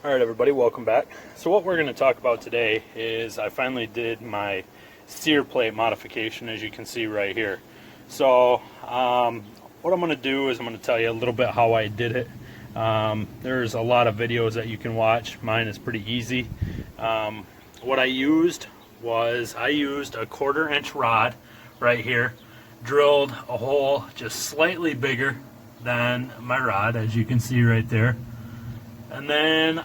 Alright everybody, welcome back. So what we're going to talk about today is I finally did my Searplate modification, as you can see right here. So what I'm going to do is I'm going to tell you a little bit how I did it. There's a lot of videos that you can watch. Mine is pretty easy. What I used was a 1/4 inch rod right here, drilled a hole just slightly bigger than my rod, as you can see right there. And then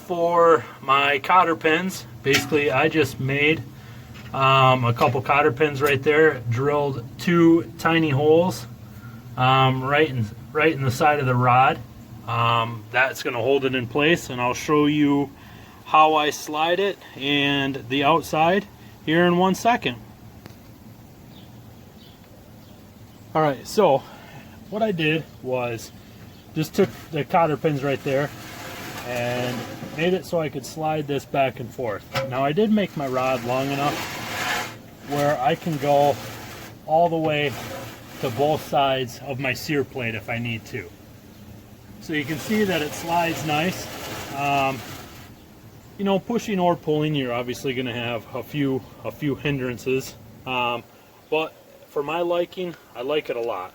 for my cotter pins, basically I just made a couple cotter pins right there, drilled 2 tiny holes right in the side of the rod. That's going to hold it in place, and I'll show you how I slide it and the outside here in 1 second. Alright, so what I did was just took the cotter pins right there and made it so I could slide this back and forth. Now I did make my rod long enough where I can go all the way to both sides of my sear plate if I need to. So you can see that it slides nice. You know, pushing or pulling, you're obviously going to have a few hindrances, but for my liking, I like it a lot.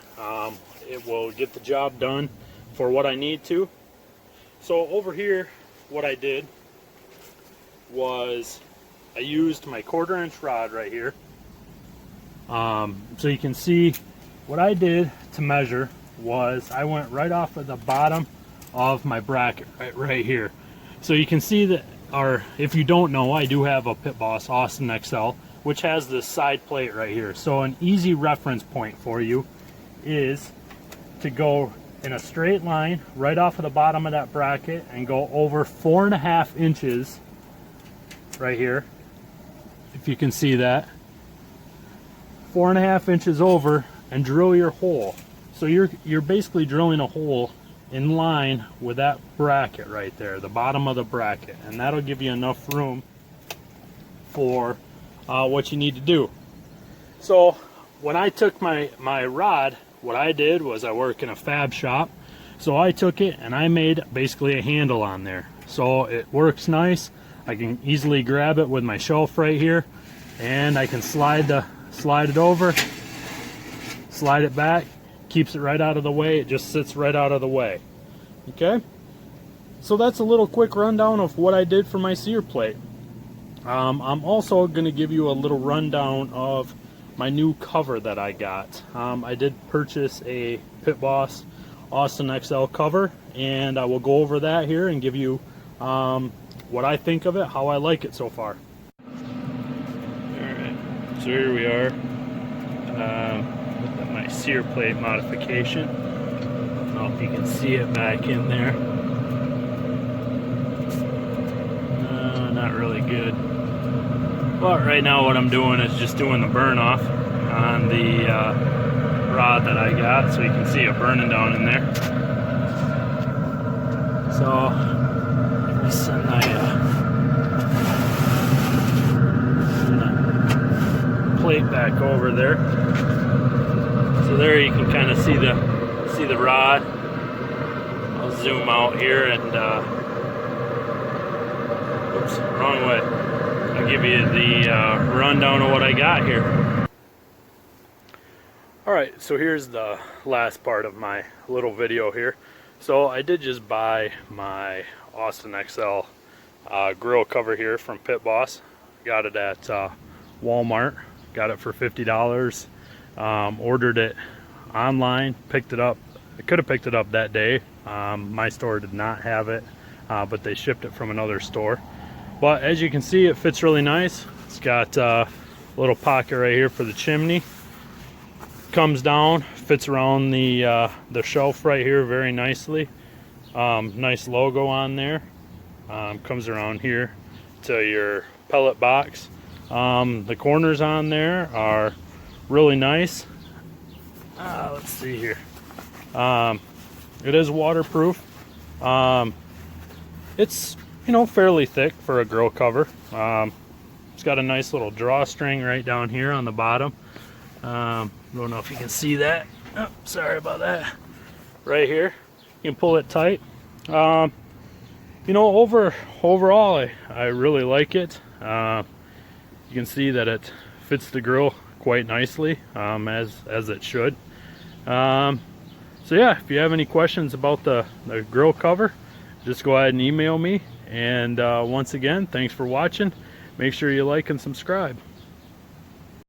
It will get the job done for what I need to. So over here, what I did was I used my 1/4 inch rod right here. So you can see what I did to measure was I went right off of the bottom of my bracket right here. So you can see that, or if you don't know, I do have a Pitboss Austin XL, which has this side plate right here. So an easy reference point for you is to go in a straight line right off of the bottom of that bracket and go over 4.5 inches right here, if you can see that, 4.5 inches over, and drill your hole. So you're basically drilling a hole in line with that bracket right there, the bottom of the bracket, and that'll give you enough room for what you need to do. So when I took my rod, what I did was I work in a fab shop, so I took it and I made basically a handle on there. So it works nice. I can easily grab it with my shelf right here, and I can slide it over, slide it back, keeps it right out of the way. It just sits right out of the way. Okay, so that's a little quick rundown of what I did for my sear plate. I'm also going to give you a little rundown of my new cover that I got. I did purchase a Pitboss Austin XL cover, and I will go over that here and give you what I think of it, how I like it so far. Alright, so here we are with my Searplate modification. I don't know if you can see it back in there. Not really good. But right now what I'm doing is just doing the burn off on the rod that I got, so you can see it burning down in there. So let me send my plate back over there. So there you can kind of see the rod. I'll zoom out here and oops, wrong way. I'll give you the rundown of what I got here. Alright, so here's the last part of my little video here. So I did just buy my Austin XL grill cover here from Pitboss. Got it at Walmart. Got it for $50. Ordered it online, picked it up. I could have picked it up that day. My store did not have it, but they shipped it from another store. But as you can see, it fits really nice. It's got a little pocket right here for the chimney. Comes down, fits around the shelf right here very nicely. Nice logo on there. Comes around here to your pellet box. The corners on there are really nice. Let's see here. It is waterproof. It's, you know, fairly thick for a grill cover. It's got a nice little drawstring right down here on the bottom. Don't know if you can see that. Oh, sorry about that. Right here, you can pull it tight. you know, overall, I really like it. You can see that it fits the grill quite nicely, as it should. So yeah, if you have any questions about the grill cover, just go ahead and email me. And once again, thanks for watching. Make sure you like and subscribe.